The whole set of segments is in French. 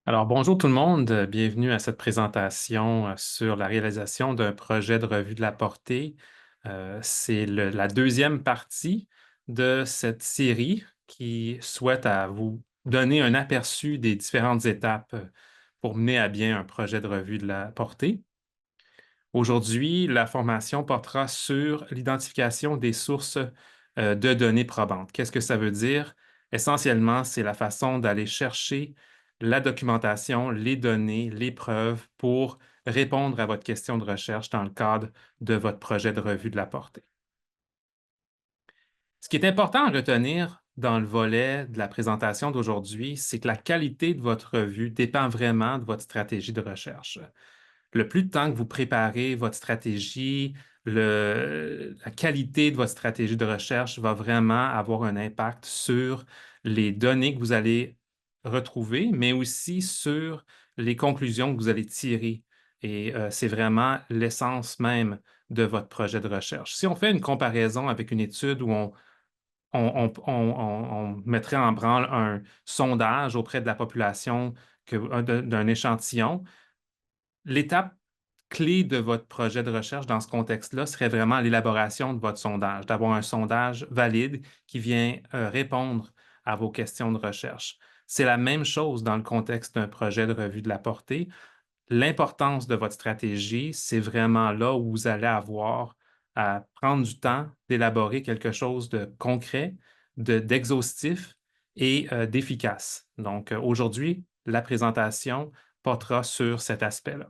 Alors, bonjour tout le monde, bienvenue à cette présentation sur la réalisation d'un projet de revue de la portée. C'est la deuxième partie de cette série qui souhaite à vous donner un aperçu des différentes étapes pour mener à bien un projet de revue de la portée. Aujourd'hui, la formation portera sur l'identification des sources de données probantes. Qu'est-ce que ça veut dire? Essentiellement, c'est la façon d'aller chercher la documentation, les données, les preuves pour répondre à votre question de recherche dans le cadre de votre projet de revue de la portée. Ce qui est important à retenir dans le volet de la présentation d'aujourd'hui, c'est que la qualité de votre revue dépend vraiment de votre stratégie de recherche. Le plus de temps que vous préparez votre stratégie, la qualité de votre stratégie de recherche va vraiment avoir un impact sur les données que vous allez retrouver, mais aussi sur les conclusions que vous allez tirer. Et c'est vraiment l'essence même de votre projet de recherche. Si on fait une comparaison avec une étude où on mettrait en branle un sondage auprès de la population d'un échantillon, l'étape clé de votre projet de recherche dans ce contexte-là serait vraiment l'élaboration de votre sondage, d'avoir un sondage valide qui vient répondre à vos questions de recherche. C'est la même chose dans le contexte d'un projet de revue de la portée. L'importance de votre stratégie, c'est vraiment là où vous allez avoir à prendre du temps d'élaborer quelque chose de concret, d'exhaustif et d'efficace. Donc, aujourd'hui, la présentation portera sur cet aspect-là.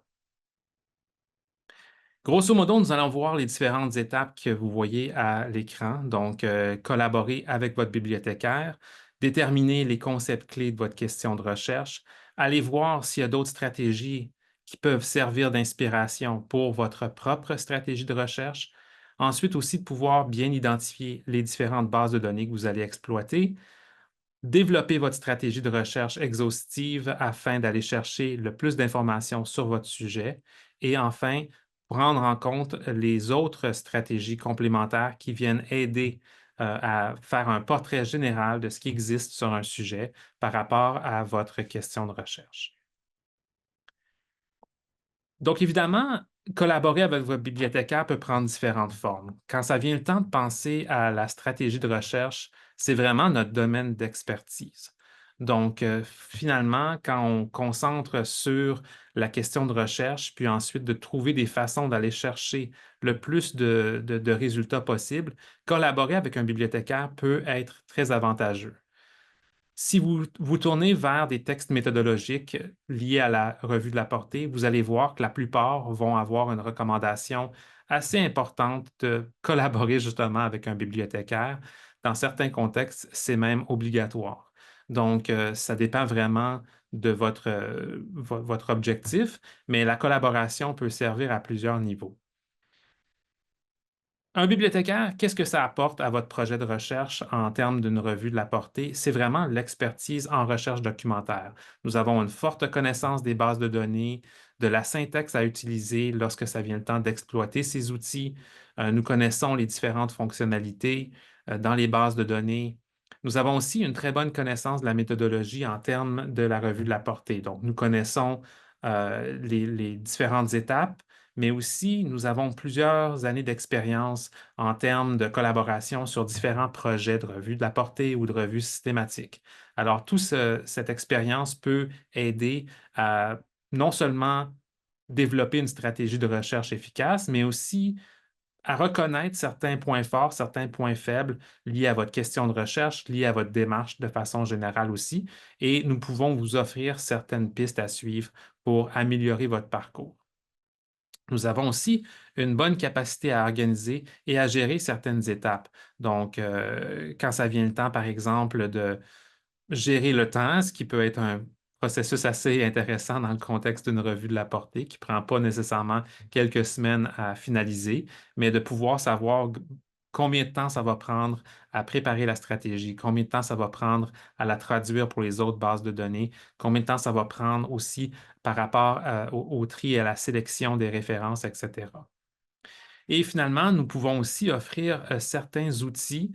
Grosso modo, nous allons voir les différentes étapes que vous voyez à l'écran. Donc, collaborer avec votre bibliothécaire, déterminer les concepts clés de votre question de recherche, aller voir s'il y a d'autres stratégies qui peuvent servir d'inspiration pour votre propre stratégie de recherche. Ensuite, aussi de pouvoir bien identifier les différentes bases de données que vous allez exploiter, développer votre stratégie de recherche exhaustive afin d'aller chercher le plus d'informations sur votre sujet et enfin, prendre en compte les autres stratégies complémentaires qui viennent aider à faire un portrait général de ce qui existe sur un sujet par rapport à votre question de recherche. Donc, évidemment, collaborer avec votre bibliothécaire peut prendre différentes formes. Quand ça vient le temps de penser à la stratégie de recherche, c'est vraiment notre domaine d'expertise. Donc, finalement, quand on concentre sur la question de recherche, puis ensuite de trouver des façons d'aller chercher le plus de résultats possibles, collaborer avec un bibliothécaire peut être très avantageux. Si vous vous tournez vers des textes méthodologiques liés à la revue de la portée, vous allez voir que la plupart vont avoir une recommandation assez importante de collaborer justement avec un bibliothécaire. Dans certains contextes, c'est même obligatoire. Donc, ça dépend vraiment de votre objectif, mais la collaboration peut servir à plusieurs niveaux. Un bibliothécaire, qu'est-ce que ça apporte à votre projet de recherche en termes d'une revue de la portée? C'est vraiment l'expertise en recherche documentaire. Nous avons une forte connaissance des bases de données, de la syntaxe à utiliser lorsque ça vient le temps d'exploiter ces outils. Nous connaissons les différentes fonctionnalités dans les bases de données. Nous avons aussi une très bonne connaissance de la méthodologie en termes de la revue de la portée. Donc, nous connaissons les différentes étapes, mais aussi nous avons plusieurs années d'expérience en termes de collaboration sur différents projets de revue de la portée ou de revue systématique. Alors, cette expérience peut aider à non seulement développer une stratégie de recherche efficace, mais aussi à reconnaître certains points forts, certains points faibles liés à votre question de recherche, liés à votre démarche de façon générale aussi, et nous pouvons vous offrir certaines pistes à suivre pour améliorer votre parcours. Nous avons aussi une bonne capacité à organiser et à gérer certaines étapes. Donc, quand ça vient le temps, par exemple, de gérer le temps, ce qui peut être un processus assez intéressant dans le contexte d'une revue de la portée, qui ne prend pas nécessairement quelques semaines à finaliser, mais de pouvoir savoir combien de temps ça va prendre à préparer la stratégie, combien de temps ça va prendre à la traduire pour les autres bases de données, combien de temps ça va prendre aussi par rapport au tri et à la sélection des références, etc. Et finalement, nous pouvons aussi offrir certains outils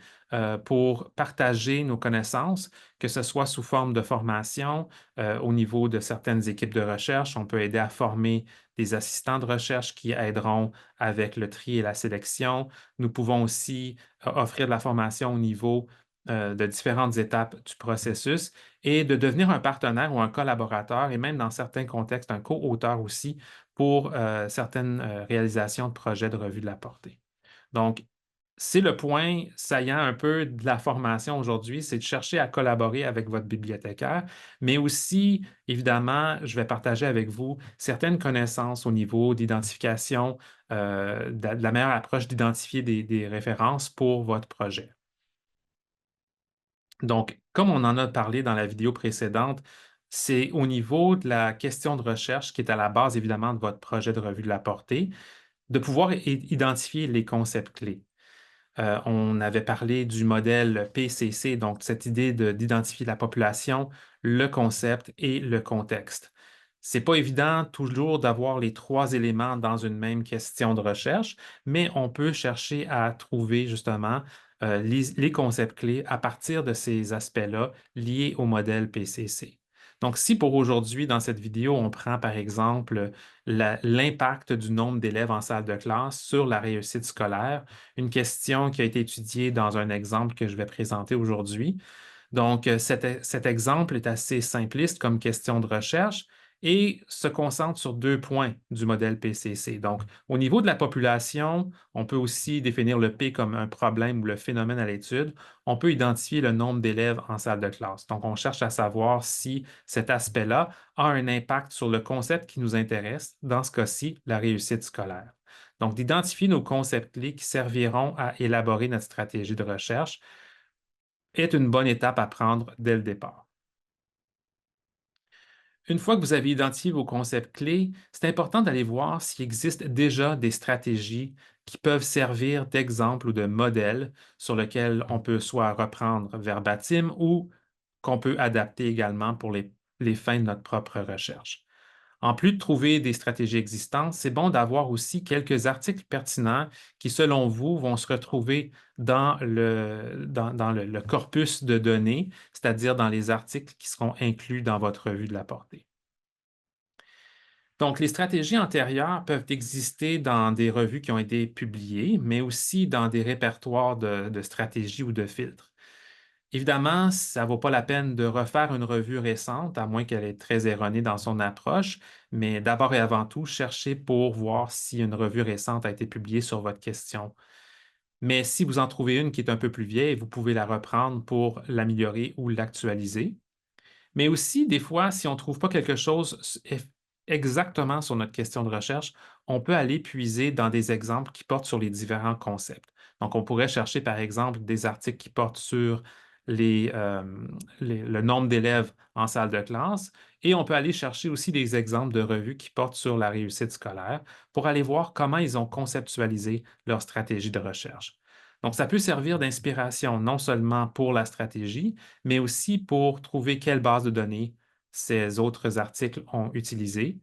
pour partager nos connaissances, que ce soit sous forme de formation au niveau de certaines équipes de recherche. On peut aider à former des assistants de recherche qui aideront avec le tri et la sélection. Nous pouvons aussi offrir de la formation au niveau de différentes étapes du processus et de devenir un partenaire ou un collaborateur et même dans certains contextes, un co-auteur aussi pour certaines réalisations de projets de revue de la portée. Donc, c'est le point saillant un peu de la formation aujourd'hui, c'est de chercher à collaborer avec votre bibliothécaire, mais aussi, évidemment, je vais partager avec vous certaines connaissances au niveau d'identification, de la meilleure approche d'identifier des références pour votre projet. Donc, comme on en a parlé dans la vidéo précédente, c'est au niveau de la question de recherche qui est à la base, évidemment, de votre projet de revue de la portée, de pouvoir identifier les concepts clés. On avait parlé du modèle PCC, donc cette idée d'identifier la population, le concept et le contexte. C'est pas évident toujours d'avoir les trois éléments dans une même question de recherche, mais on peut chercher à trouver justement les concepts clés à partir de ces aspects-là liés au modèle PCC. Donc, si pour aujourd'hui, dans cette vidéo, on prend par exemple l'impact du nombre d'élèves en salle de classe sur la réussite scolaire, une question qui a été étudiée dans un exemple que je vais présenter aujourd'hui. Donc, cet exemple est assez simpliste comme question de recherche et se concentre sur deux points du modèle PCC. Donc, au niveau de la population, on peut aussi définir le P comme un problème ou le phénomène à l'étude. On peut identifier le nombre d'élèves en salle de classe. Donc, on cherche à savoir si cet aspect-là a un impact sur le concept qui nous intéresse, dans ce cas-ci, la réussite scolaire. Donc, d'identifier nos concepts clés qui serviront à élaborer notre stratégie de recherche est une bonne étape à prendre dès le départ. Une fois que vous avez identifié vos concepts clés, c'est important d'aller voir s'il existe déjà des stratégies qui peuvent servir d'exemple ou de modèle sur lequel on peut soit reprendre verbatim ou qu'on peut adapter également pour les fins de notre propre recherche. En plus de trouver des stratégies existantes, c'est bon d'avoir aussi quelques articles pertinents qui, selon vous, vont se retrouver dans le corpus de données, c'est-à-dire dans les articles qui seront inclus dans votre revue de la portée. Donc, les stratégies antérieures peuvent exister dans des revues qui ont été publiées, mais aussi dans des répertoires de stratégies ou de filtres. Évidemment, ça ne vaut pas la peine de refaire une revue récente, à moins qu'elle est très erronée dans son approche, mais d'abord et avant tout, cherchez pour voir si une revue récente a été publiée sur votre question. Mais si vous en trouvez une qui est un peu plus vieille, vous pouvez la reprendre pour l'améliorer ou l'actualiser. Mais aussi, des fois, si on ne trouve pas quelque chose exactement sur notre question de recherche, on peut aller puiser dans des exemples qui portent sur les différents concepts. Donc, on pourrait chercher, par exemple, des articles qui portent sur le nombre d'élèves en salle de classe et on peut aller chercher aussi des exemples de revues qui portent sur la réussite scolaire pour aller voir comment ils ont conceptualisé leur stratégie de recherche. Donc, ça peut servir d'inspiration non seulement pour la stratégie, mais aussi pour trouver quelle base de données ces autres articles ont utilisé.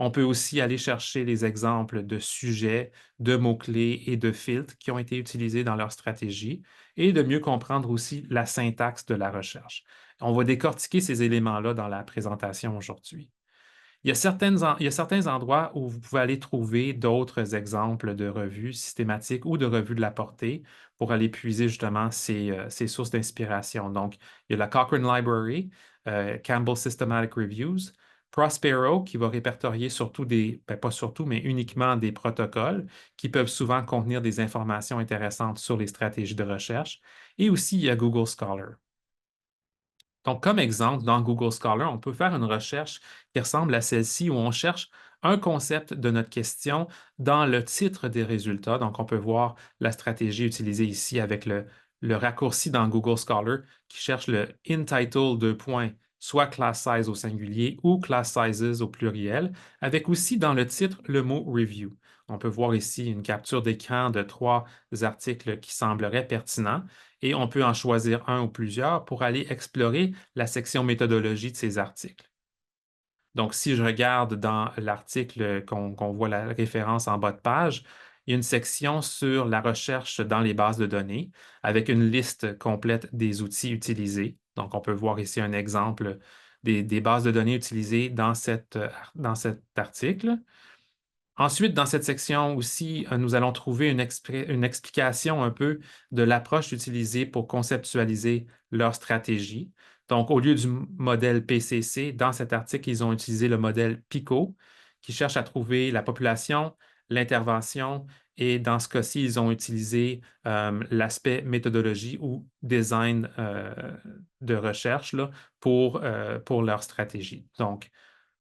On peut aussi aller chercher les exemples de sujets, de mots-clés et de filtres qui ont été utilisés dans leur stratégie et de mieux comprendre aussi la syntaxe de la recherche. On va décortiquer ces éléments-là dans la présentation aujourd'hui. Il y a certains endroits où vous pouvez aller trouver d'autres exemples de revues systématiques ou de revues de la portée pour aller puiser justement ces sources d'inspiration. Donc, il y a la Cochrane Library, Campbell Systematic Reviews, Prospero qui va répertorier surtout pas surtout, mais uniquement des protocoles qui peuvent souvent contenir des informations intéressantes sur les stratégies de recherche. Et aussi, il y a Google Scholar. Donc, comme exemple, dans Google Scholar, on peut faire une recherche qui ressemble à celle-ci où on cherche un concept de notre question dans le titre des résultats. Donc, on peut voir la stratégie utilisée ici avec le raccourci dans Google Scholar qui cherche le in title de points, soit class size au singulier ou class sizes au pluriel, avec aussi dans le titre le mot review. On peut voir ici une capture d'écran de trois articles qui sembleraient pertinents et on peut en choisir un ou plusieurs pour aller explorer la section méthodologie de ces articles. Donc, si je regarde dans l'article qu'on voit la référence en bas de page, il y a une section sur la recherche dans les bases de données avec une liste complète des outils utilisés. Donc, on peut voir ici un exemple des bases de données utilisées dans cet article. Ensuite, dans cette section aussi, nous allons trouver une explication un peu de l'approche utilisée pour conceptualiser leur stratégie. Donc, au lieu du modèle PCC, dans cet article, ils ont utilisé le modèle PICO, qui cherche à trouver la population, l'intervention, et dans ce cas-ci, ils ont utilisé l'aspect méthodologie ou design de recherche là, pour leur stratégie. Donc,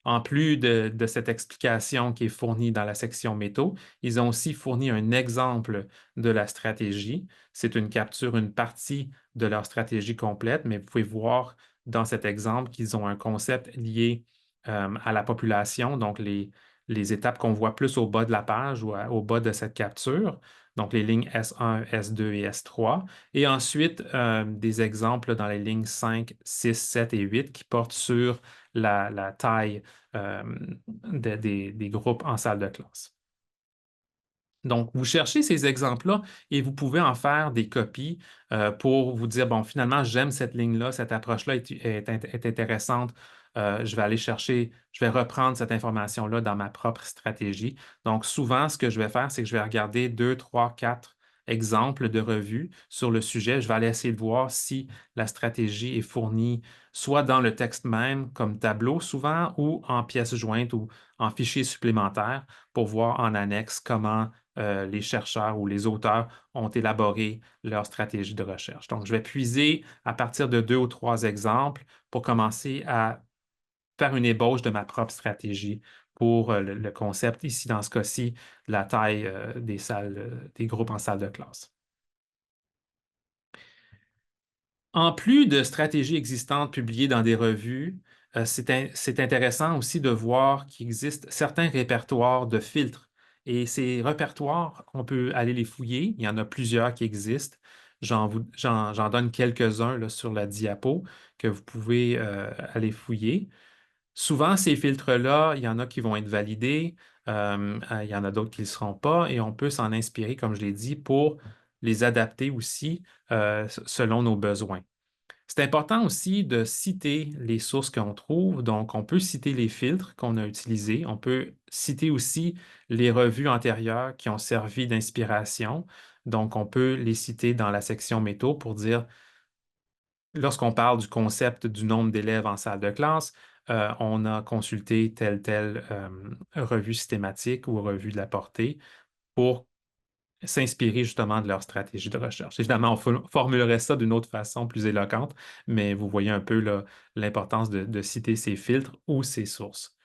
en plus de cette explication qui est fournie dans la section métaux, ils ont aussi fourni un exemple de la stratégie. C'est une capture, une partie de leur stratégie complète, mais vous pouvez voir dans cet exemple qu'ils ont un concept lié à la population, donc les étapes qu'on voit plus au bas de la page ou au bas de cette capture, donc les lignes S1, S2 et S3, et ensuite des exemples dans les lignes 5, 6, 7 et 8 qui portent sur la taille euh, des groupes en salle de classe. Donc, vous cherchez ces exemples-là et vous pouvez en faire des copies pour vous dire, bon, finalement, j'aime cette ligne-là, cette approche-là est intéressante. Je vais aller chercher, je vais reprendre cette information-là dans ma propre stratégie. Donc, souvent, ce que je vais faire, c'est que je vais regarder deux, trois, quatre exemples de revues sur le sujet. Je vais aller essayer de voir si la stratégie est fournie soit dans le texte même, comme tableau souvent, ou en pièces jointes ou en fichier supplémentaire pour voir en annexe comment les chercheurs ou les auteurs ont élaboré leur stratégie de recherche. Donc, je vais puiser à partir de deux ou trois exemples pour commencer à faire une ébauche de ma propre stratégie pour le concept, ici dans ce cas-ci, la taille des salles, des groupes en salle de classe. En plus de stratégies existantes publiées dans des revues, c'est intéressant aussi de voir qu'il existe certains répertoires de filtres. Et ces répertoires, on peut aller les fouiller. Il y en a plusieurs qui existent. J'en donne quelques-uns là, sur la diapo que vous pouvez aller fouiller. Souvent, ces filtres-là, il y en a qui vont être validés, il y en a d'autres qui ne le seront pas, et on peut s'en inspirer, comme je l'ai dit, pour les adapter aussi selon nos besoins. C'est important aussi de citer les sources qu'on trouve. Donc, on peut citer les filtres qu'on a utilisés. On peut citer aussi les revues antérieures qui ont servi d'inspiration. Donc, on peut les citer dans la section métaux pour dire, lorsqu'on parle du concept du nombre d'élèves en salle de classe, on a consulté telle revue systématique ou revue de la portée pour s'inspirer justement de leur stratégie de recherche. Évidemment, on formulerait ça d'une autre façon, plus éloquente, mais vous voyez un peu l'importance de citer ces filtres ou ces sources.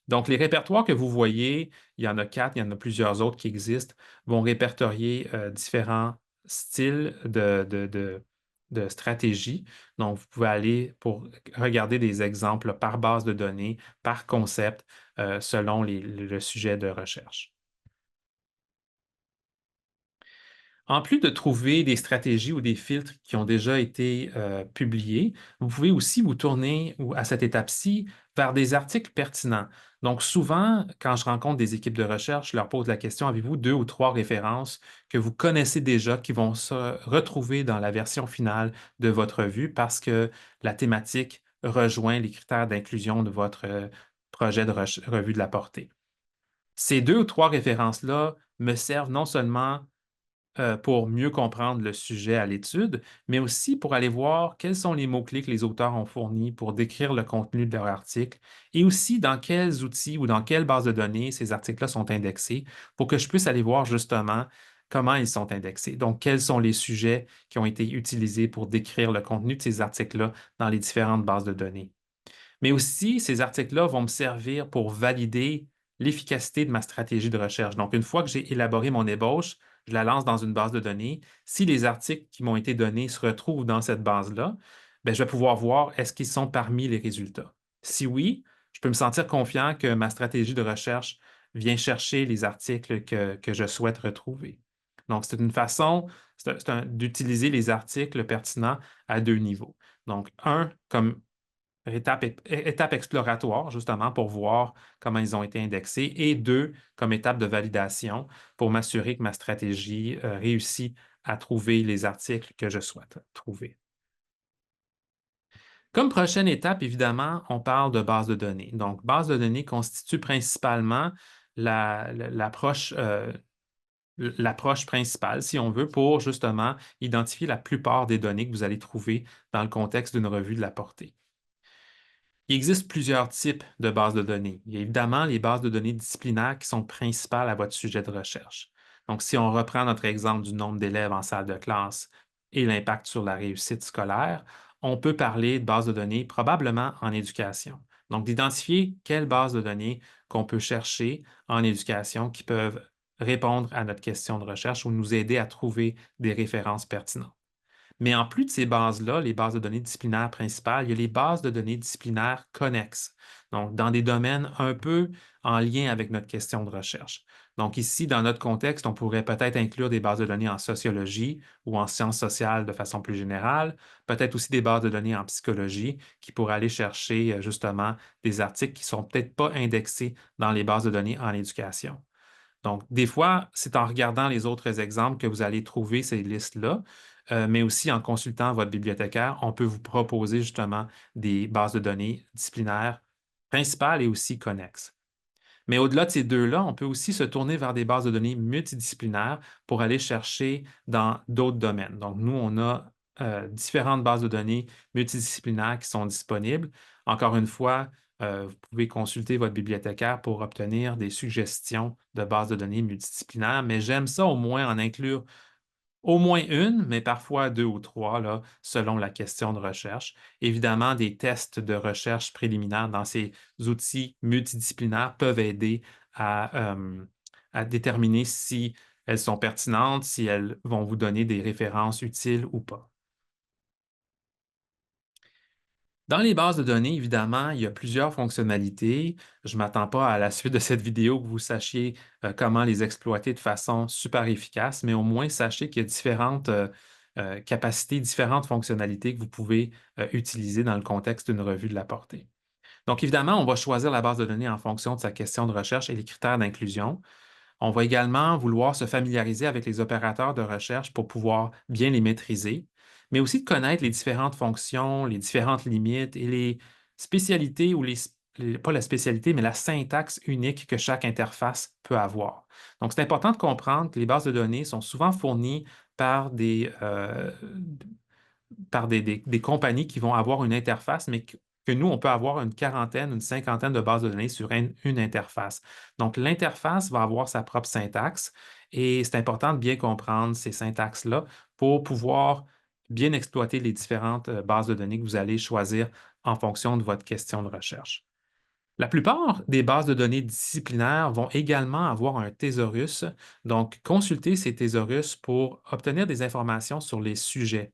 Donc, les répertoires que vous voyez, il y en a quatre, il y en a plusieurs autres qui existent, vont répertorier différents styles de stratégie. Donc, vous pouvez aller pour regarder des exemples par base de données, par concept, selon le sujet de recherche. En plus de trouver des stratégies ou des filtres qui ont déjà été publiés, vous pouvez aussi vous tourner à cette étape-ci vers des articles pertinents. Donc, souvent, quand je rencontre des équipes de recherche, je leur pose la question, avez-vous deux ou trois références que vous connaissez déjà qui vont se retrouver dans la version finale de votre revue parce que la thématique rejoint les critères d'inclusion de votre projet de revue de la portée. Ces deux ou trois références-là me servent non seulement pour mieux comprendre le sujet à l'étude, mais aussi pour aller voir quels sont les mots-clés que les auteurs ont fournis pour décrire le contenu de leur article et aussi dans quels outils ou dans quelle base de données ces articles-là sont indexés pour que je puisse aller voir justement comment ils sont indexés. Donc, quels sont les sujets qui ont été utilisés pour décrire le contenu de ces articles-là dans les différentes bases de données. Mais aussi, ces articles-là vont me servir pour valider l'efficacité de ma stratégie de recherche. Donc, une fois que j'ai élaboré mon ébauche, je la lance dans une base de données. Si les articles qui m'ont été donnés se retrouvent dans cette base-là, ben, je vais pouvoir voir est-ce qu'ils sont parmi les résultats. Si oui, je peux me sentir confiant que ma stratégie de recherche vient chercher les articles que je souhaite retrouver. Donc, c'est une façon d'utiliser les articles pertinents à deux niveaux. Donc, un, comme étape exploratoire, justement, pour voir comment ils ont été indexés, et deux, comme étape de validation pour m'assurer que ma stratégie réussit à trouver les articles que je souhaite trouver. Comme prochaine étape, évidemment, on parle de base de données. Donc, base de données constitue principalement l'approche l'approche principale, si on veut, pour justement identifier la plupart des données que vous allez trouver dans le contexte d'une revue de la portée. Il existe plusieurs types de bases de données. Il y a évidemment les bases de données disciplinaires qui sont principales à votre sujet de recherche. Donc, si on reprend notre exemple du nombre d'élèves en salle de classe et l'impact sur la réussite scolaire, on peut parler de bases de données probablement en éducation. Donc, d'identifier quelles bases de données qu'on peut chercher en éducation qui peuvent répondre à notre question de recherche ou nous aider à trouver des références pertinentes. Mais en plus de ces bases-là, les bases de données disciplinaires principales, il y a les bases de données disciplinaires connexes, donc dans des domaines un peu en lien avec notre question de recherche. Donc ici, dans notre contexte, on pourrait peut-être inclure des bases de données en sociologie ou en sciences sociales de façon plus générale, peut-être aussi des bases de données en psychologie qui pourraient aller chercher justement des articles qui ne sont peut-être pas indexés dans les bases de données en éducation. Donc, des fois, c'est en regardant les autres exemples que vous allez trouver ces listes-là, mais aussi en consultant votre bibliothécaire, on peut vous proposer justement des bases de données disciplinaires principales et aussi connexes. Mais au-delà de ces deux-là, on peut aussi se tourner vers des bases de données multidisciplinaires pour aller chercher dans d'autres domaines. Donc, nous, on a différentes bases de données multidisciplinaires qui sont disponibles. Encore une fois, vous pouvez consulter votre bibliothécaire pour obtenir des suggestions de bases de données multidisciplinaires, mais j'aime ça au moins en inclure au moins une, mais parfois deux ou trois, là, selon la question de recherche. Évidemment, des tests de recherche préliminaires dans ces outils multidisciplinaires peuvent aider à déterminer si elles sont pertinentes, si elles vont vous donner des références utiles ou pas. Dans les bases de données, évidemment, il y a plusieurs fonctionnalités. Je ne m'attends pas à la suite de cette vidéo que vous sachiez comment les exploiter de façon super efficace, mais au moins sachez qu'il y a différentes capacités, différentes fonctionnalités que vous pouvez utiliser dans le contexte d'une revue de la portée. Donc, évidemment, on va choisir la base de données en fonction de sa question de recherche et les critères d'inclusion. On va également vouloir se familiariser avec les opérateurs de recherche pour pouvoir bien les maîtriser, mais aussi de connaître les différentes fonctions, les différentes limites et les spécialités ou pas la spécialité, mais la syntaxe unique que chaque interface peut avoir. Donc, c'est important de comprendre que les bases de données sont souvent fournies par des compagnies qui vont avoir une interface, mais que nous, on peut avoir une quarantaine, une cinquantaine de bases de données sur une interface. Donc, l'interface va avoir sa propre syntaxe et c'est important de bien comprendre ces syntaxes-là pour pouvoir bien exploiter les différentes bases de données que vous allez choisir en fonction de votre question de recherche. La plupart des bases de données disciplinaires vont également avoir un thésaurus, donc consultez ces thésaurus pour obtenir des informations sur les sujets.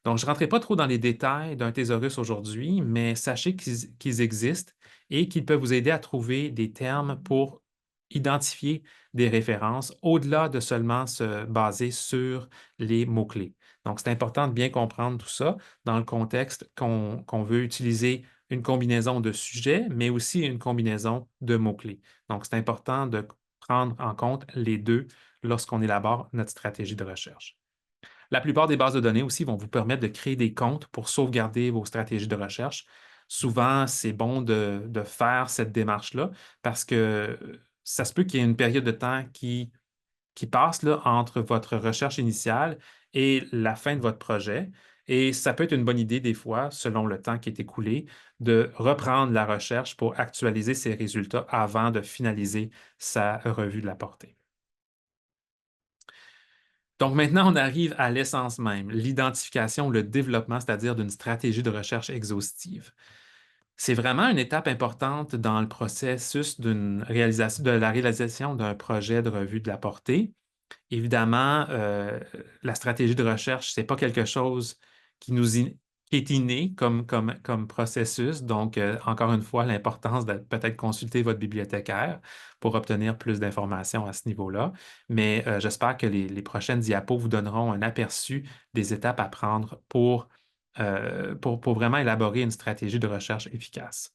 Donc, je ne rentrerai pas trop dans les détails d'un thésaurus aujourd'hui, mais sachez qu'ils existent et qu'ils peuvent vous aider à trouver des termes pour identifier des références au-delà de seulement se baser sur les mots-clés. Donc, c'est important de bien comprendre tout ça dans le contexte qu'on veut utiliser une combinaison de sujets, mais aussi une combinaison de mots-clés. Donc, c'est important de prendre en compte les deux lorsqu'on élabore notre stratégie de recherche. La plupart des bases de données aussi vont vous permettre de créer des comptes pour sauvegarder vos stratégies de recherche. Souvent, c'est bon de faire cette démarche-là parce que ça se peut qu'il y ait une période de temps qui passe là, entre votre recherche initiale et la fin de votre projet. Et ça peut être une bonne idée des fois, selon le temps qui est écoulé, de reprendre la recherche pour actualiser ses résultats avant de finaliser sa revue de la portée. Donc maintenant, on arrive à l'essence même, l'identification, le développement, c'est-à-dire d'une stratégie de recherche exhaustive. C'est vraiment une étape importante dans le processus de la réalisation d'un projet de revue de la portée. Évidemment, la stratégie de recherche, ce n'est pas quelque chose qui qui est inné comme processus. Donc, encore une fois, l'importance de peut-être consulter votre bibliothécaire pour obtenir plus d'informations à ce niveau-là. Mais j'espère que les prochaines diapos vous donneront un aperçu des étapes à prendre pour pour vraiment élaborer une stratégie de recherche efficace.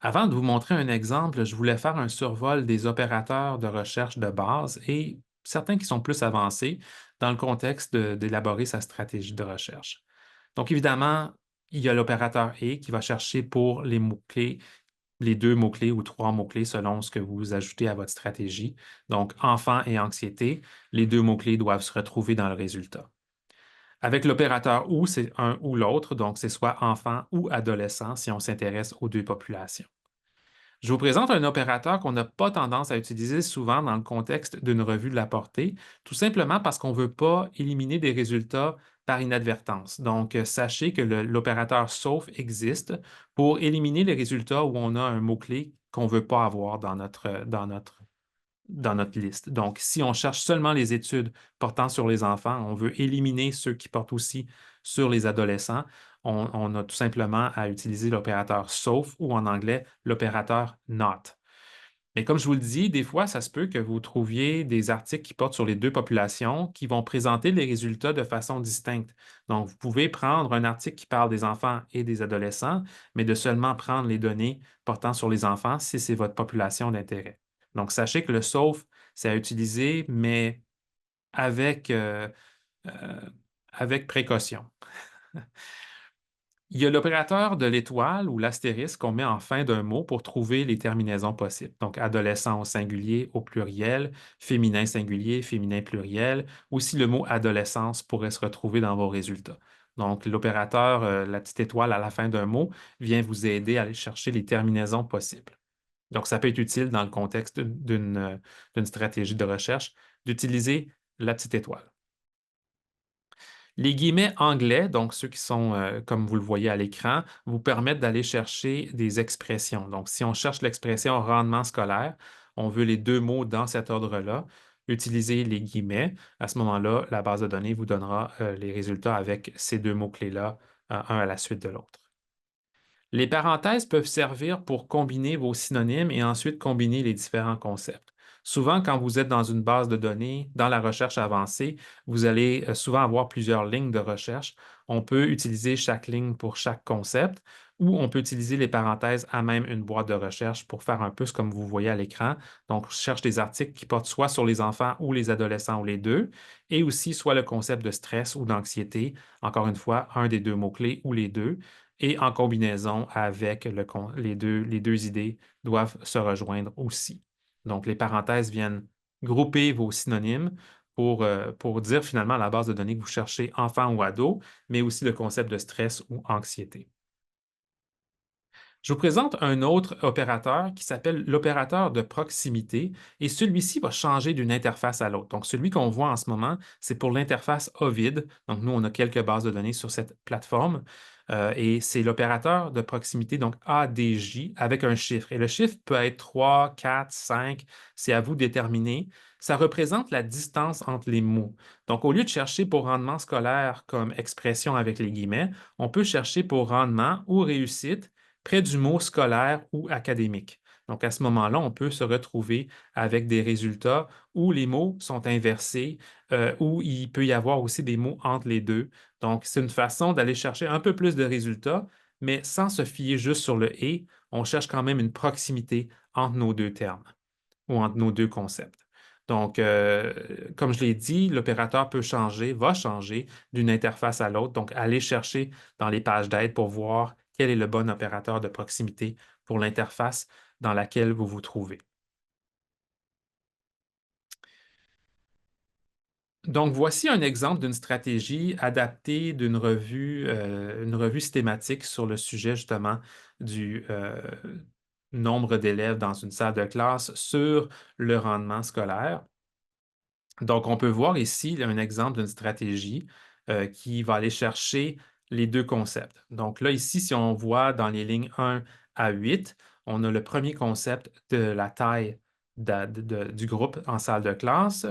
Avant de vous montrer un exemple, je voulais faire un survol des opérateurs de recherche de base et certains qui sont plus avancés dans le contexte d'élaborer sa stratégie de recherche. Donc, évidemment, il y a l'opérateur et qui va chercher pour les mots-clés, les deux mots-clés ou trois mots-clés selon ce que vous ajoutez à votre stratégie. Donc, enfant et anxiété, les deux mots-clés doivent se retrouver dans le résultat. Avec l'opérateur ou, c'est un ou l'autre, donc c'est soit enfant ou adolescent si on s'intéresse aux deux populations. Je vous présente un opérateur qu'on n'a pas tendance à utiliser souvent dans le contexte d'une revue de la portée, tout simplement parce qu'on ne veut pas éliminer des résultats par inadvertance. Donc, sachez que l'opérateur sauf existe pour éliminer les résultats où on a un mot-clé qu'on ne veut pas avoir dans notre liste. Donc, si on cherche seulement les études portant sur les enfants, on veut éliminer ceux qui portent aussi sur les adolescents, on a tout simplement à utiliser l'opérateur sauf ou en anglais l'opérateur not. Mais comme je vous le dis, des fois, ça se peut que vous trouviez des articles qui portent sur les deux populations qui vont présenter les résultats de façon distincte. Donc, vous pouvez prendre un article qui parle des enfants et des adolescents, mais de seulement prendre les données portant sur les enfants si c'est votre population d'intérêt. Donc, sachez que le sauf, c'est à utiliser, mais avec, euh, euh, avec précaution. Il y a l'opérateur de l'étoile ou l'astérisque qu'on met en fin d'un mot pour trouver les terminaisons possibles. Donc, adolescent au singulier, au pluriel, féminin singulier, féminin pluriel, ou si le mot adolescence pourrait se retrouver dans vos résultats. Donc, l'opérateur, la petite étoile à la fin d'un mot, vient vous aider à aller chercher les terminaisons possibles. Donc, ça peut être utile dans le contexte d'une stratégie de recherche d'utiliser la petite étoile. Les guillemets anglais, donc ceux qui sont, comme vous le voyez à l'écran, vous permettent d'aller chercher des expressions. Donc, si on cherche l'expression rendement scolaire, on veut les deux mots dans cet ordre-là. Utilisez les guillemets. À ce moment-là, la base de données vous donnera les résultats avec ces deux mots-clés-là, un à la suite de l'autre. Les parenthèses peuvent servir pour combiner vos synonymes et ensuite combiner les différents concepts. Souvent, quand vous êtes dans une base de données, dans la recherche avancée, vous allez souvent avoir plusieurs lignes de recherche. On peut utiliser chaque ligne pour chaque concept ou on peut utiliser les parenthèses à même une boîte de recherche pour faire un peu ce comme vous voyez à l'écran. Donc, je cherche des articles qui portent soit sur les enfants ou les adolescents ou les deux, et aussi soit le concept de stress ou d'anxiété, encore une fois, un des deux mots-clés ou les deux et en combinaison avec les deux idées doivent se rejoindre aussi. Donc, les parenthèses viennent grouper vos synonymes pour dire finalement à la base de données que vous cherchez enfant ou ado, mais aussi le concept de stress ou anxiété. Je vous présente un autre opérateur qui s'appelle l'opérateur de proximité et celui-ci va changer d'une interface à l'autre. Donc, celui qu'on voit en ce moment, c'est pour l'interface Ovid. Donc, nous, on a quelques bases de données sur cette plateforme et c'est l'opérateur de proximité, donc ADJ, avec un chiffre. Et le chiffre peut être 3, 4, 5, c'est à vous de déterminer. Ça représente la distance entre les mots. Donc, au lieu de chercher pour rendement scolaire comme expression avec les guillemets, on peut chercher pour rendement ou réussite près du mot scolaire ou académique. Donc, à ce moment-là, on peut se retrouver avec des résultats où les mots sont inversés, où il peut y avoir aussi des mots entre les deux. Donc, c'est une façon d'aller chercher un peu plus de résultats, mais sans se fier juste sur le et, on cherche quand même une proximité entre nos deux termes ou entre nos deux concepts. Donc, comme je l'ai dit, l'opérateur peut changer, va changer d'une interface à l'autre. Donc, allez chercher dans les pages d'aide pour voir quel est le bon opérateur de proximité pour l'interface dans laquelle vous vous trouvez. Donc, voici un exemple d'une stratégie adaptée une revue systématique sur le sujet justement du nombre d'élèves dans une salle de classe sur le rendement scolaire. Donc, on peut voir ici un exemple d'une stratégie qui va aller chercher les deux concepts. Donc là, ici, si on voit dans les lignes 1 à 8, on a le premier concept de la taille du groupe en salle de classe.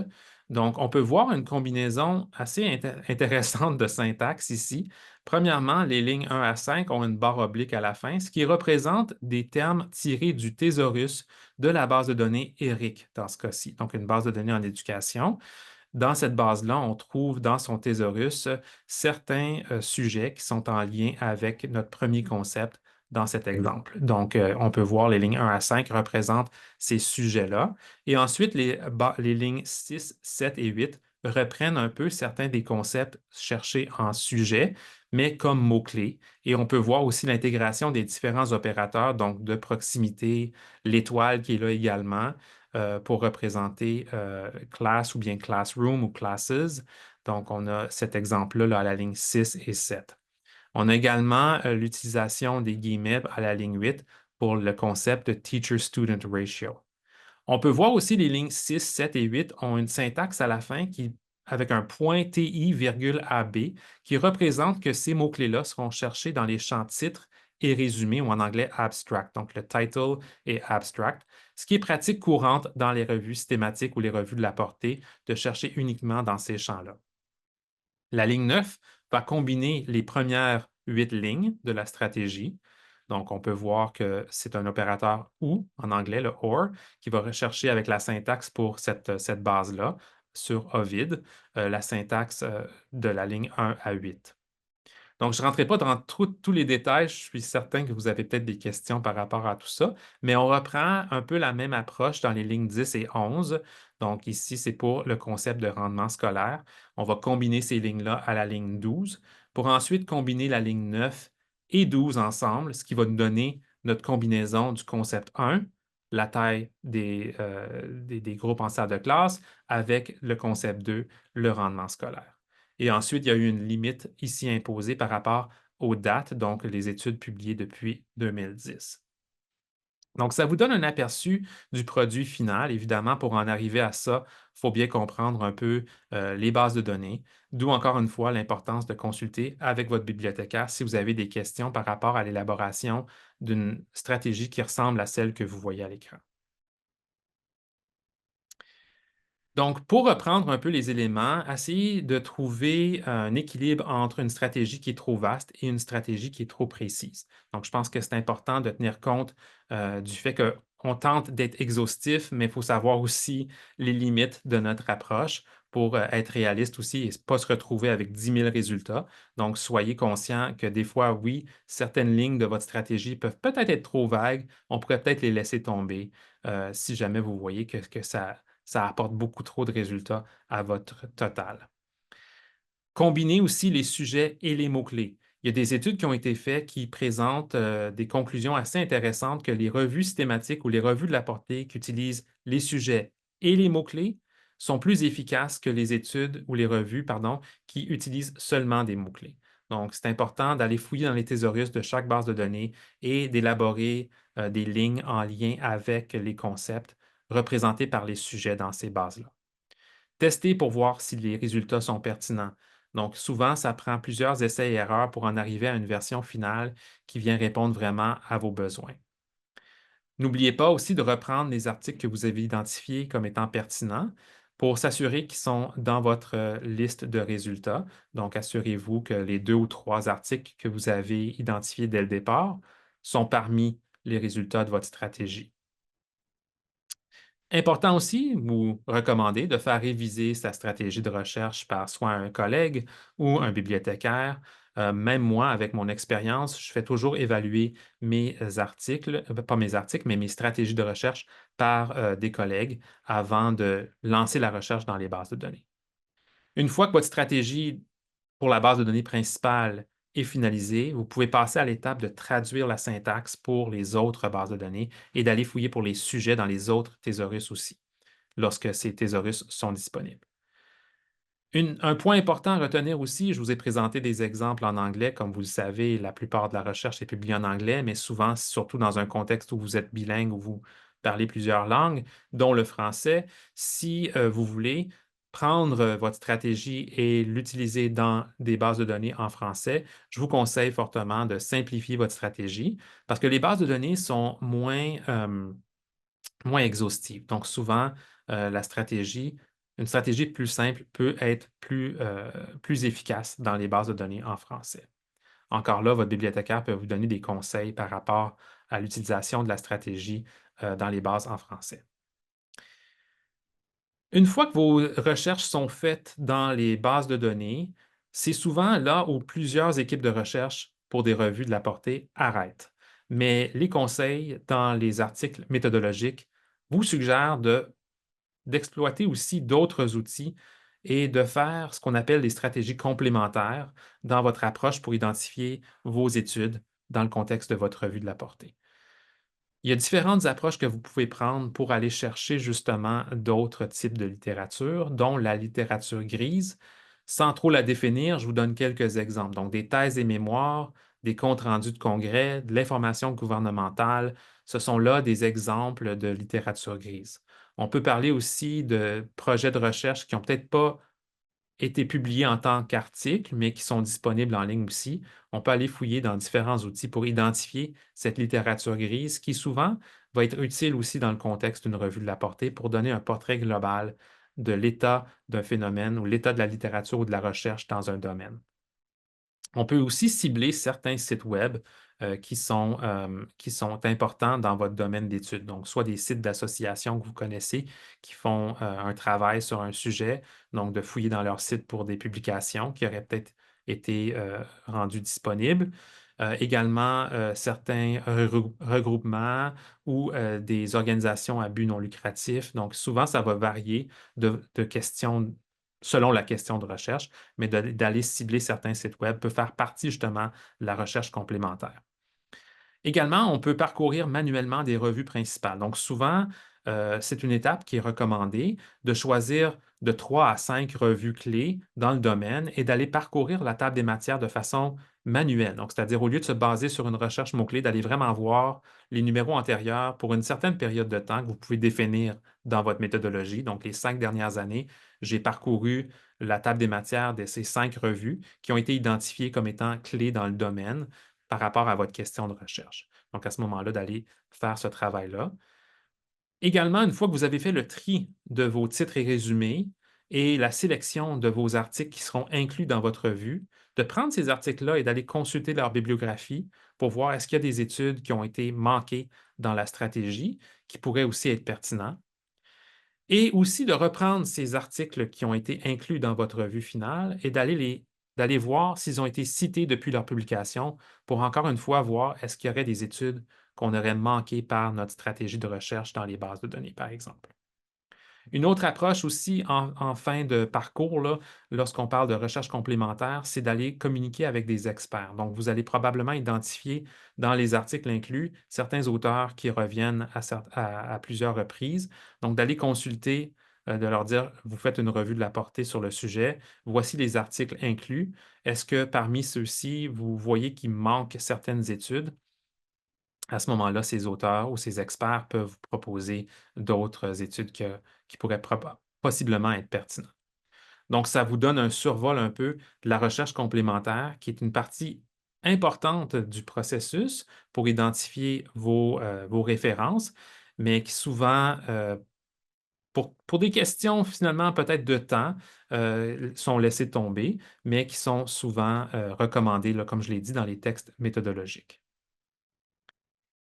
Donc, on peut voir une combinaison assez intéressante de syntaxe ici. Premièrement, les lignes 1 à 5 ont une barre oblique à la fin, ce qui représente des termes tirés du thésaurus de la base de données ERIC dans ce cas-ci, donc une base de données en éducation. Dans cette base-là, on trouve dans son thésaurus certains sujets qui sont en lien avec notre premier concept dans cet exemple. Donc, on peut voir les lignes 1 à 5 représentent ces sujets-là. Et ensuite, les lignes 6, 7 et 8 reprennent un peu certains des concepts cherchés en sujet, mais comme mots-clés. Et on peut voir aussi l'intégration des différents opérateurs, donc de proximité, l'étoile qui est là également pour représenter class ou bien classroom ou classes. Donc, on a cet exemple-là là, à la ligne 6 et 7. On a également l'utilisation des guillemets à la ligne 8 pour le concept de teacher-student ratio. On peut voir aussi les lignes 6, 7 et 8 ont une syntaxe à la fin avec un point TI, virgule AB qui représente que ces mots-clés-là seront cherchés dans les champs titres et résumés ou en anglais abstract, donc le title et abstract, ce qui est pratique courante dans les revues systématiques ou les revues de la portée de chercher uniquement dans ces champs-là. La ligne 9 va combiner les premières 8 lignes de la stratégie. Donc, on peut voir que c'est un opérateur OU, en anglais, le OR, qui va rechercher avec la syntaxe pour cette base-là sur Ovid, la syntaxe de la ligne 1 à 8. Donc, je ne rentrerai pas dans tous les détails. Je suis certain que vous avez peut-être des questions par rapport à tout ça, mais on reprend un peu la même approche dans les lignes 10 et 11. Donc, ici, c'est pour le concept de rendement scolaire. On va combiner ces lignes-là à la ligne 12 pour ensuite combiner la ligne 9 et 12 ensemble, ce qui va nous donner notre combinaison du concept 1, la taille des groupes en salle de classe, avec le concept 2, le rendement scolaire. Et ensuite, il y a eu une limite ici imposée par rapport aux dates, donc les études publiées depuis 2010. Donc, ça vous donne un aperçu du produit final. Évidemment, pour en arriver à ça, il faut bien comprendre un peu les bases de données, d'où encore une fois l'importance de consulter avec votre bibliothécaire si vous avez des questions par rapport à l'élaboration d'une stratégie qui ressemble à celle que vous voyez à l'écran. Donc, pour reprendre un peu les éléments, essayez de trouver un équilibre entre une stratégie qui est trop vaste et une stratégie qui est trop précise. Donc, je pense que c'est important de tenir compte du fait qu'on tente d'être exhaustif, mais il faut savoir aussi les limites de notre approche pour être réaliste aussi et ne pas se retrouver avec 10 000 résultats. Donc, soyez conscient que des fois, oui, certaines lignes de votre stratégie peuvent peut-être être trop vagues. On pourrait peut-être les laisser tomber si jamais vous voyez que ça apporte beaucoup trop de résultats à votre total. Combinez aussi les sujets et les mots-clés. Il y a des études qui ont été faites qui présentent des conclusions assez intéressantes que les revues systématiques ou les revues de la portée qui utilisent les sujets et les mots-clés sont plus efficaces que les études ou les revues, pardon, qui utilisent seulement des mots-clés. Donc, c'est important d'aller fouiller dans les thésaurus de chaque base de données et d'élaborer des lignes en lien avec les concepts représentés par les sujets dans ces bases-là. Tester pour voir si les résultats sont pertinents. Donc, souvent, ça prend plusieurs essais et erreurs pour en arriver à une version finale qui vient répondre vraiment à vos besoins. N'oubliez pas aussi de reprendre les articles que vous avez identifiés comme étant pertinents pour s'assurer qu'ils sont dans votre liste de résultats. Donc, assurez-vous que les 2 ou 3 articles que vous avez identifiés dès le départ sont parmi les résultats de votre stratégie. Important aussi, vous recommandez de faire réviser sa stratégie de recherche par soit un collègue ou un bibliothécaire. Même moi, avec mon expérience, je fais toujours évaluer mes articles, pas mes articles, mais mes stratégies de recherche par des collègues avant de lancer la recherche dans les bases de données. Une fois que votre stratégie pour la base de données principale est finalisée, vous pouvez passer à l'étape de traduire la syntaxe pour les autres bases de données et d'aller fouiller pour les sujets dans les autres thésaurus aussi lorsque ces thésaurus sont disponibles. Un point important à retenir aussi, je vous ai présenté des exemples en anglais. Comme vous le savez, la plupart de la recherche est publiée en anglais, mais souvent, surtout dans un contexte où vous êtes bilingue, où vous parlez plusieurs langues, dont le français. Si vous voulez prendre votre stratégie et l'utiliser dans des bases de données en français, je vous conseille fortement de simplifier votre stratégie parce que les bases de données sont moins exhaustive. Donc, souvent, une stratégie plus simple peut être plus efficace dans les bases de données en français. Encore là, votre bibliothécaire peut vous donner des conseils par rapport à l'utilisation de la stratégie dans les bases en français. Une fois que vos recherches sont faites dans les bases de données, c'est souvent là où plusieurs équipes de recherche pour des revues de la portée arrêtent. Mais les conseils dans les articles méthodologiques vous suggèrent d'exploiter aussi d'autres outils et de faire ce qu'on appelle des stratégies complémentaires dans votre approche pour identifier vos études dans le contexte de votre revue de la portée. Il y a différentes approches que vous pouvez prendre pour aller chercher justement d'autres types de littérature, dont la littérature grise. Sans trop la définir, je vous donne quelques exemples. Donc, des thèses et mémoires, des comptes rendus de congrès, de l'information gouvernementale, ce sont là des exemples de littérature grise. On peut parler aussi de projets de recherche qui n'ont peut-être pas été publiés en tant qu'articles, mais qui sont disponibles en ligne aussi. On peut aller fouiller dans différents outils pour identifier cette littérature grise qui souvent va être utile aussi dans le contexte d'une revue de la portée pour donner un portrait global de l'état d'un phénomène ou l'état de la littérature ou de la recherche dans un domaine. On peut aussi cibler certains sites web qui sont importants dans votre domaine d'études. Donc, soit des sites d'associations que vous connaissez qui font un travail sur un sujet, donc de fouiller dans leur site pour des publications qui auraient peut-être été rendues disponibles. Également, certains regroupements ou des organisations à but non lucratif. Donc, souvent, ça va varier de questions selon la question de recherche, mais d'aller cibler certains sites web peut faire partie justement de la recherche complémentaire. Également, on peut parcourir manuellement des revues principales. Donc, souvent, c'est une étape qui est recommandée de choisir de 3 à 5 revues clés dans le domaine et d'aller parcourir la table des matières de façon manuelle. Donc, c'est-à-dire, au lieu de se baser sur une recherche mot-clé, d'aller vraiment voir les numéros antérieurs pour une certaine période de temps que vous pouvez définir dans votre méthodologie. Donc, les 5 dernières années, j'ai parcouru la table des matières de ces 5 revues qui ont été identifiées comme étant clés dans le domaine par rapport à votre question de recherche. Donc, à ce moment-là, d'aller faire ce travail-là. Également, une fois que vous avez fait le tri de vos titres et résumés et la sélection de vos articles qui seront inclus dans votre revue, de prendre ces articles-là et d'aller consulter leur bibliographie pour voir est-ce qu'il y a des études qui ont été manquées dans la stratégie, qui pourraient aussi être pertinents. Et aussi de reprendre ces articles qui ont été inclus dans votre revue finale et d'aller voir s'ils ont été cités depuis leur publication pour encore une fois voir est-ce qu'il y aurait des études qu'on aurait manquées par notre stratégie de recherche dans les bases de données, par exemple. Une autre approche aussi en fin de parcours, là, lorsqu'on parle de recherche complémentaire, c'est d'aller communiquer avec des experts. Donc, vous allez probablement identifier dans les articles inclus certains auteurs qui reviennent à plusieurs reprises. Donc, d'aller consulter, de leur dire, vous faites une revue de la portée sur le sujet, voici les articles inclus. Est-ce que parmi ceux-ci, vous voyez qu'il manque certaines études? À ce moment-là, ces auteurs ou ces experts peuvent vous proposer d'autres études qui pourraient possiblement être pertinentes. Donc, ça vous donne un survol un peu de la recherche complémentaire, qui est une partie importante du processus pour identifier vos références, mais qui souvent, pour des questions finalement peut-être de temps, sont laissées tomber, mais qui sont souvent recommandées, là, comme je l'ai dit, dans les textes méthodologiques.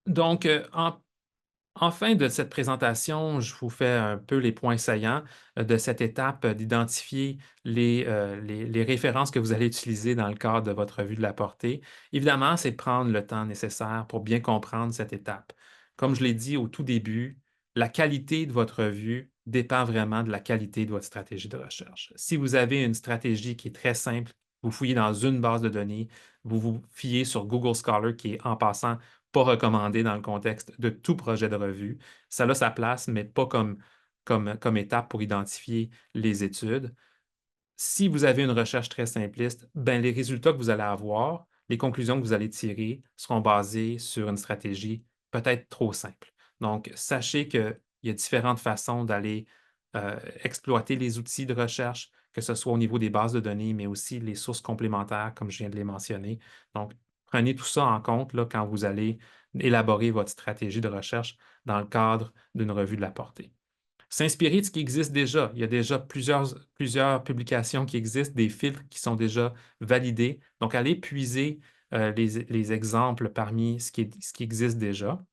Donc, en fin de cette présentation, je vous fais un peu les points saillants de cette étape d'identifier les références que vous allez utiliser dans le cadre de votre revue de la portée. Évidemment, c'est de prendre le temps nécessaire pour bien comprendre cette étape. Comme je l'ai dit au tout début, la qualité de votre revue dépend vraiment de la qualité de votre stratégie de recherche. Si vous avez une stratégie qui est très simple, vous fouillez dans une base de données, vous vous fiez sur Google Scholar, qui est en passant pas recommandé dans le contexte de tout projet de revue. Ça a sa place, mais pas comme étape pour identifier les études. Si vous avez une recherche très simpliste, ben, les résultats que vous allez avoir, les conclusions que vous allez tirer seront basées sur une stratégie peut-être trop simple. Donc, sachez qu'il y a différentes façons d'aller exploiter les outils de recherche, que ce soit au niveau des bases de données, mais aussi les sources complémentaires, comme je viens de les mentionner. Donc, prenez tout ça en compte là, quand vous allez élaborer votre stratégie de recherche dans le cadre d'une revue de la portée. S'inspirer de ce qui existe déjà. Il y a déjà plusieurs publications qui existent, des filtres qui sont déjà validés. Donc, allez puiser les exemples parmi ce qui existe déjà.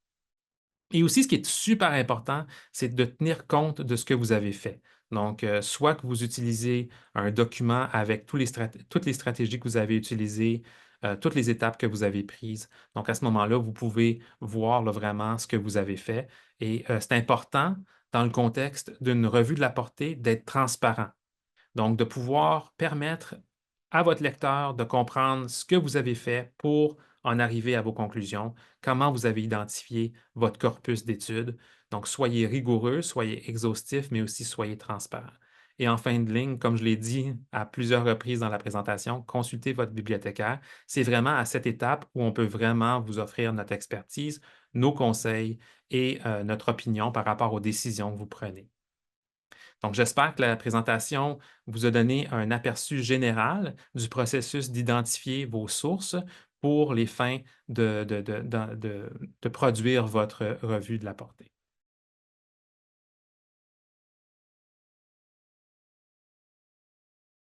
Et aussi, ce qui est super important, c'est de tenir compte de ce que vous avez fait. Donc, soit que vous utilisez un document avec toutes les stratégies que vous avez utilisées, toutes les étapes que vous avez prises. Donc, à ce moment-là, vous pouvez voir là, vraiment ce que vous avez fait. Et c'est important, dans le contexte d'une revue de la portée, d'être transparent. Donc, de pouvoir permettre à votre lecteur de comprendre ce que vous avez fait pour en arriver à vos conclusions, comment vous avez identifié votre corpus d'études. Donc, soyez rigoureux, soyez exhaustif, mais aussi soyez transparent. Et en fin de ligne, comme je l'ai dit à plusieurs reprises dans la présentation, consultez votre bibliothécaire. C'est vraiment à cette étape où on peut vraiment vous offrir notre expertise, nos conseils et notre opinion par rapport aux décisions que vous prenez. Donc, j'espère que la présentation vous a donné un aperçu général du processus d'identifier vos sources pour les fins de produire votre revue de la portée.